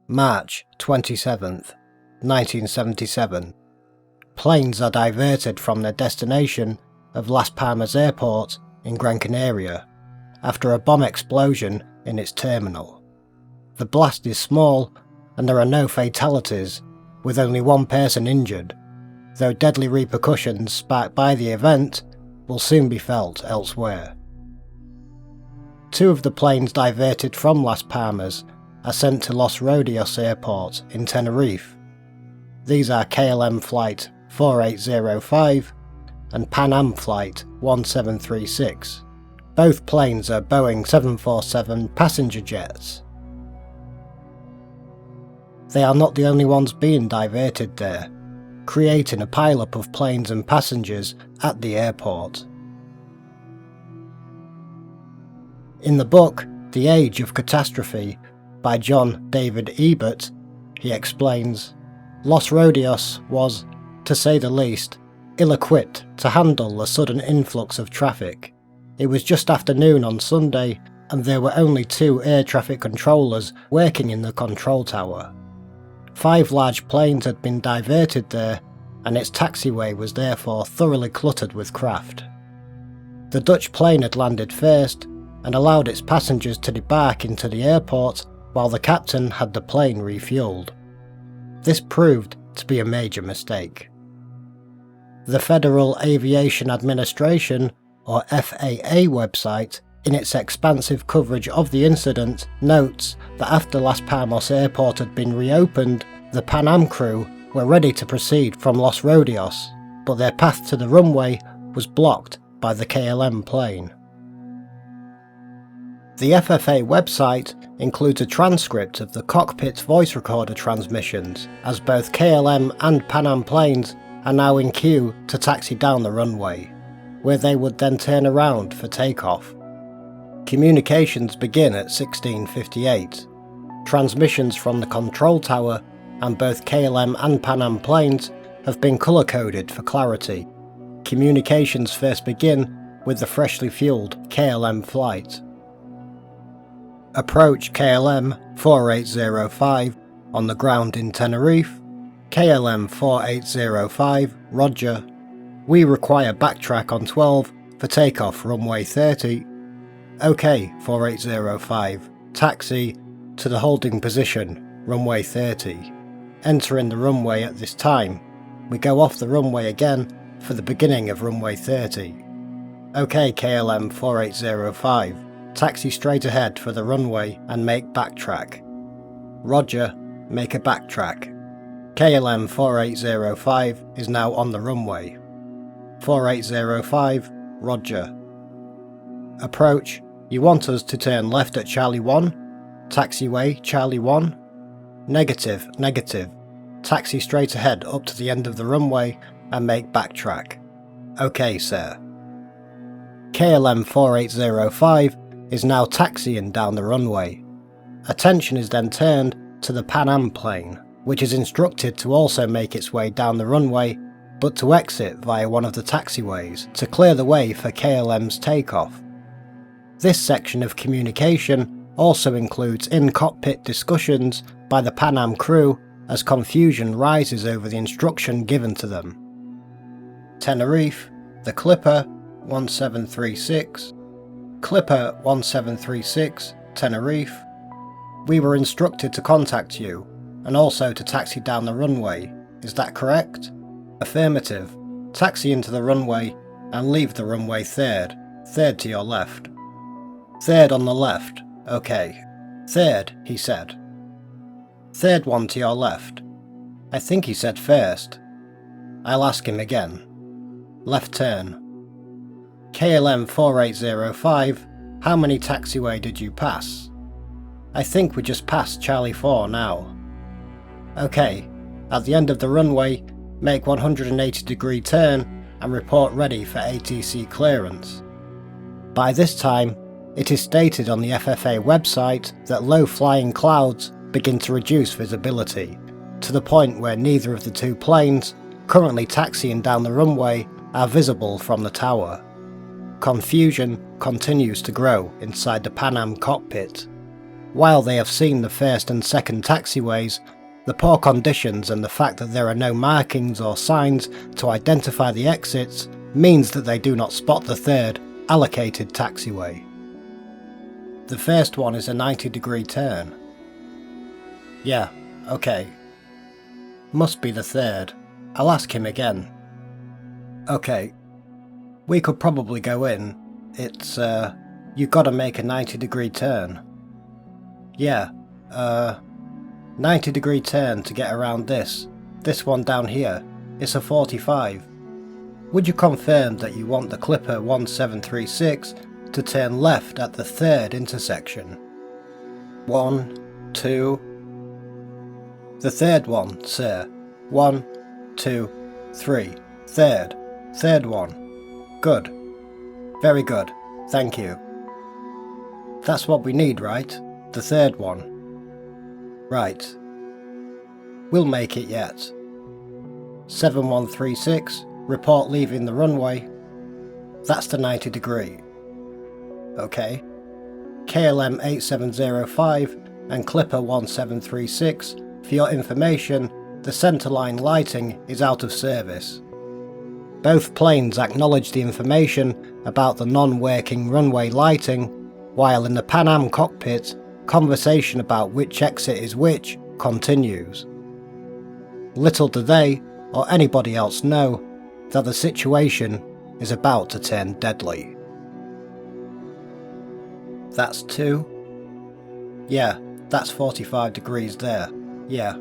March 27th, 1977. Planes are diverted from their destination of Las Palmas Airport in Gran Canaria after a bomb explosion in its terminal. The blast is small and there are no fatalities, with only one person injured, though deadly repercussions sparked by the event will soon be felt elsewhere. Two of the planes diverted from Las Palmas are sent to Los Rodeos Airport in Tenerife. These are KLM Flight 4805 and Pan Am Flight 1736. Both planes are Boeing 747 passenger jets. They are not the only ones being diverted there, creating a pileup of planes and passengers at the airport. In the book The Age of Catastrophe by John David Ebert, he explains, Los Rodeos was, to say the least, ill-equipped to handle the sudden influx of traffic. It was just after noon on Sunday, and there were only 2 air traffic controllers working in the control tower. 5 large planes had been diverted there, and its taxiway was therefore thoroughly cluttered with craft. The Dutch plane had landed first, and allowed its passengers to debark into the airport while the captain had the plane refueled. This proved to be a major mistake. The Federal Aviation Administration, or FAA website, in its expansive coverage of the incident, notes that after Las Palmas Airport had been reopened, the Pan Am crew were ready to proceed from Los Rodeos, but their path to the runway was blocked by the KLM plane. The FFA website includes a transcript of the cockpit voice recorder transmissions, as both KLM and Pan Am planes are now in queue to taxi down the runway, where they would then turn around for takeoff. Communications begin at 16:58. Transmissions from the control tower and both KLM and Pan Am planes have been colour-coded for clarity. Communications first begin with the freshly fueled KLM flight. Approach KLM 4805 on the ground in Tenerife. KLM 4805, Roger. We require backtrack on 12 for takeoff runway 30. OK 4805, taxi to the holding position, runway 30. Entering the runway at this time. We go off the runway again for the beginning of runway 30. OK KLM 4805. Taxi straight ahead for the runway and make backtrack. Roger, make a backtrack. KLM 4805 is now on the runway. 4805, Roger. Approach, you want us to turn left at Charlie 1? Taxiway, Charlie 1? Negative, negative. Taxi straight ahead up to the end of the runway and make backtrack. OK, sir. KLM 4805 is now taxiing down the runway. Attention is then turned to the Pan Am plane, which is instructed to also make its way down the runway, but to exit via one of the taxiways to clear the way for KLM's takeoff. This section of communication also includes in-cockpit discussions by the Pan Am crew as confusion rises over the instruction given to them. Tenerife, the Clipper 1736. Clipper 1736, Tenerife. We were instructed to contact you, and also to taxi down the runway, is that correct? Affirmative. Taxi into the runway, and leave the runway third to your left. Third on the left, OK. Third, he said. Third one to your left. I think he said first. I'll ask him again. Left turn. KLM 4805, how many taxiway did you pass? I think we just passed Charlie 4 now. OK, at the end of the runway, make 180-degree turn and report ready for ATC clearance. By this time, it is stated on the FFA website that low-flying clouds begin to reduce visibility, to the point where neither of the 2 planes, currently taxiing down the runway, are visible from the tower. Confusion continues to grow inside the Pan Am cockpit. While they have seen the first and second taxiways, the poor conditions and the fact that there are no markings or signs to identify the exits means that they do not spot the third, allocated taxiway. The first one is a 90-degree turn. Yeah, okay. Must be the third. I'll ask him again. Okay. We could probably go in. It's, you gotta make a 90-degree turn. Yeah, 90-degree turn to get around this. This one down here. It's a 45. Would you confirm that you want the Clipper 1736 to turn left at the third intersection? 1, 2... The third one, sir. 1, 2, 3. Third. Third one. Good. Very good. Thank you. That's what we need, right? The third one. Right. We'll make it yet. 7136. Report leaving the runway. That's the 90 degree. Okay. KLM 8705 and Clipper 1736, for your information, the centerline lighting is out of service. Both planes acknowledge the information about the non-working runway lighting, while in the Pan Am cockpit, conversation about which exit is which continues. Little do they, or anybody else, know that the situation is about to turn deadly. That's 2. Yeah, that's 45 degrees there. Yeah.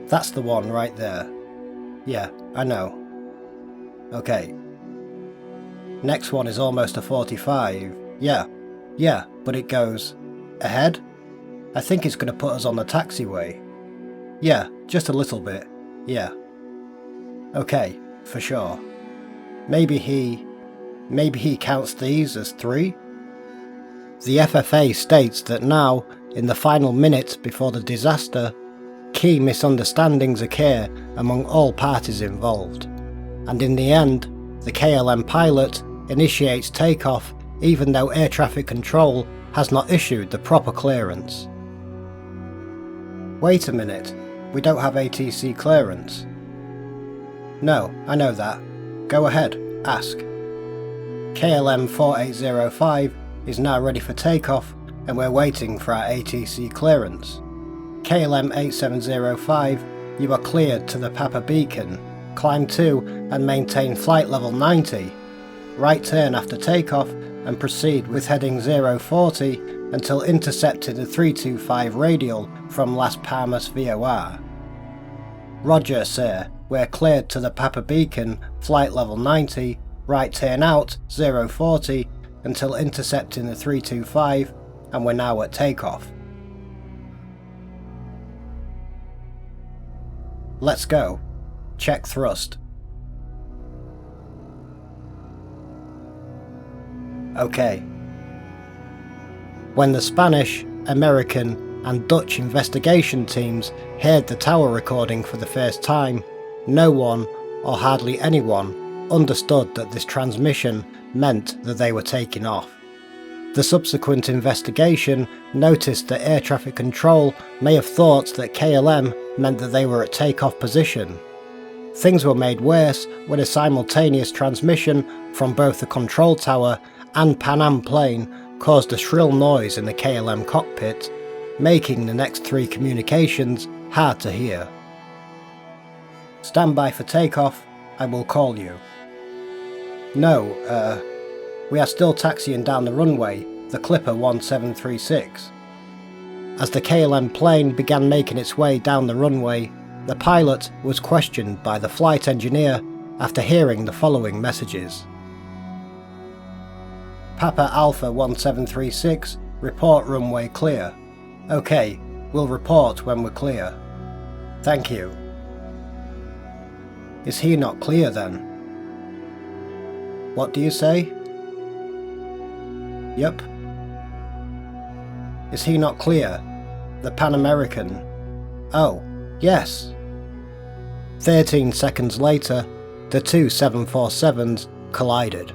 That's the one right there. Yeah, I know. Okay. Next one is almost a 45. Yeah, but it goes ahead? I think it's going to put us on the taxiway. Yeah, just a little bit. Yeah. Okay, for sure. Maybe he counts these as 3? The FFA states that now, in the final minute before the disaster, key misunderstandings occur among all parties involved, and in the end, the KLM pilot initiates takeoff even though air traffic control has not issued the proper clearance. Wait a minute, we don't have ATC clearance. No, I know that. Go ahead, ask. KLM 4805 is now ready for takeoff and we're waiting for our ATC clearance. KLM 8705, you are cleared to the Papa Beacon. Climb to and maintain flight level 90. Right turn after takeoff and proceed with heading 040 until intercepting the 325 radial from Las Palmas VOR. Roger, sir. We're cleared to the Papa Beacon, flight level 90, right turn out 040 until intercepting the 325, and we're now at takeoff. Let's go. Check thrust. Okay. When the Spanish, American, and Dutch investigation teams heard the tower recording for the first time, no one, or hardly anyone, understood that this transmission meant that they were taking off. The subsequent investigation noticed that air traffic control may have thought that KLM meant that they were at takeoff position. Things were made worse when a simultaneous transmission from both the control tower and Pan Am plane caused a shrill noise in the KLM cockpit, making the next 3 communications hard to hear. Stand by for takeoff, I will call you. No, we are still taxiing down the runway, the Clipper 1736. As the KLM plane began making its way down the runway, the pilot was questioned by the flight engineer after hearing the following messages. Papa Alpha 1736, report runway clear. Okay, we'll report when we're clear. Thank you. Is he not clear then? What do you say? Yup. Is he not clear? The Pan American. Oh, yes. 13 seconds later, the two 747s collided.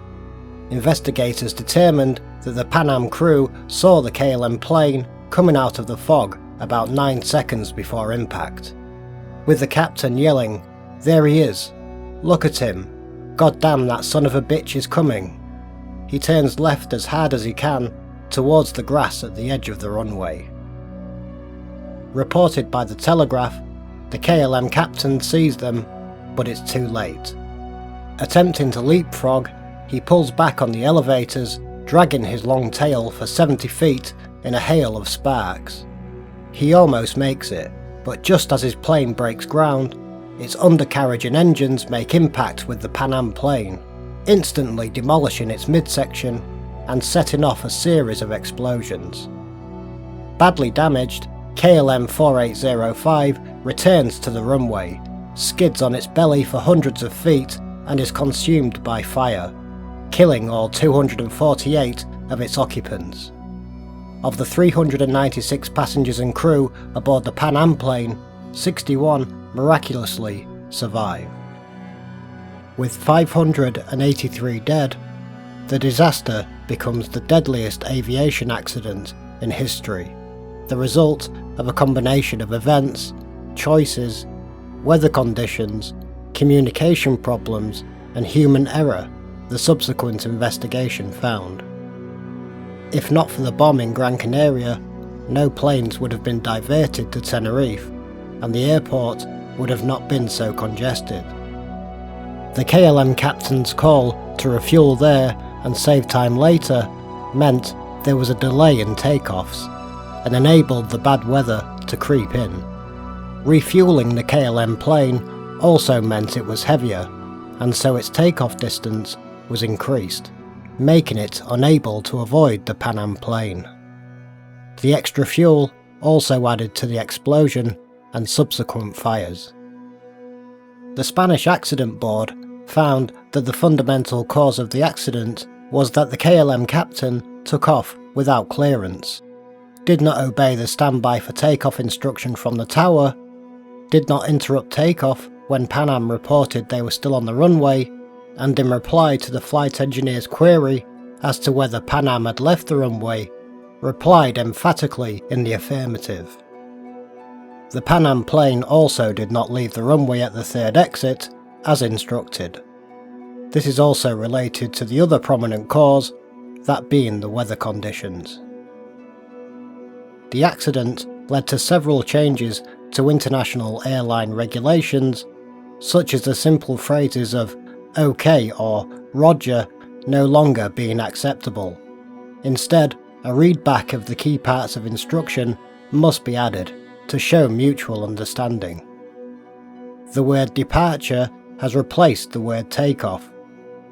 Investigators determined that the Pan Am crew saw the KLM plane coming out of the fog about 9 seconds before impact, with the captain yelling, "There he is! Look at him! God damn, that son of a bitch is coming!" He turns left as hard as he can towards the grass at the edge of the runway. Reported by the Telegraph, the KLM captain sees them, but it's too late. Attempting to leapfrog, he pulls back on the elevators, dragging his long tail for 70 feet in a hail of sparks. He almost makes it, but just as his plane breaks ground, its undercarriage and engines make impact with the Pan Am plane, instantly demolishing its midsection and setting off a series of explosions. Badly damaged, KLM 4805 returns to the runway, skids on its belly for hundreds of feet and is consumed by fire, killing all 248 of its occupants. Of the 396 passengers and crew aboard the Pan Am plane, 61 miraculously survive. With 583 dead, the disaster becomes the deadliest aviation accident in history, the result of a combination of events, choices, weather conditions, communication problems, and human error, the subsequent investigation found. If not for the bomb in Gran Canaria, no planes would have been diverted to Tenerife, and the airport would have not been so congested. The KLM captain's call to refuel there and save time later meant there was a delay in takeoffs, and enabled the bad weather to creep in. Refueling the KLM plane also meant it was heavier, and so its takeoff distance was increased, making it unable to avoid the Pan Am plane. The extra fuel also added to the explosion and subsequent fires. The Spanish Accident Board found that the fundamental cause of the accident was that the KLM captain took off without clearance, did not obey the standby for takeoff instruction from the tower, did not interrupt takeoff when Pan Am reported they were still on the runway, and in reply to the flight engineer's query as to whether Pan Am had left the runway, replied emphatically in the affirmative. The Pan Am plane also did not leave the runway at the third exit, as instructed. This is also related to the other prominent cause, that being the weather conditions. The accident led to several changes to international airline regulations, such as the simple phrases of "OK" or "Roger" no longer being acceptable. Instead, a readback of the key parts of instruction must be added to show mutual understanding. The word departure has replaced the word takeoff,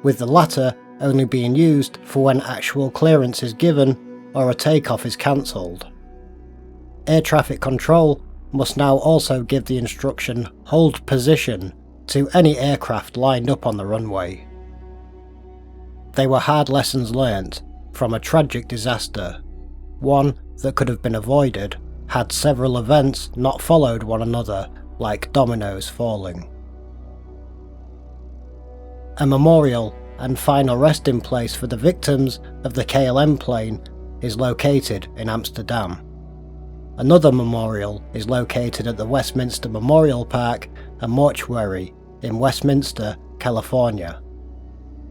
with the latter only being used for when actual clearance is given or a takeoff is cancelled. Air traffic control must now also give the instruction "hold position" to any aircraft lined up on the runway. They were hard lessons learnt from a tragic disaster, one that could have been avoided had several events not followed one another like dominoes falling. A memorial and final resting place for the victims of the KLM plane is located in Amsterdam. Another memorial is located at the Westminster Memorial Park and Mortuary in Westminster, California.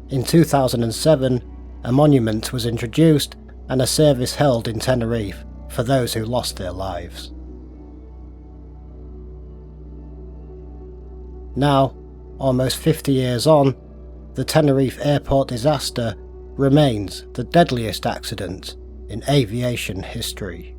In 2007, a monument was introduced and a service held in Tenerife for those who lost their lives. Now, almost 50 years on, the Tenerife airport disaster remains the deadliest accident in aviation history.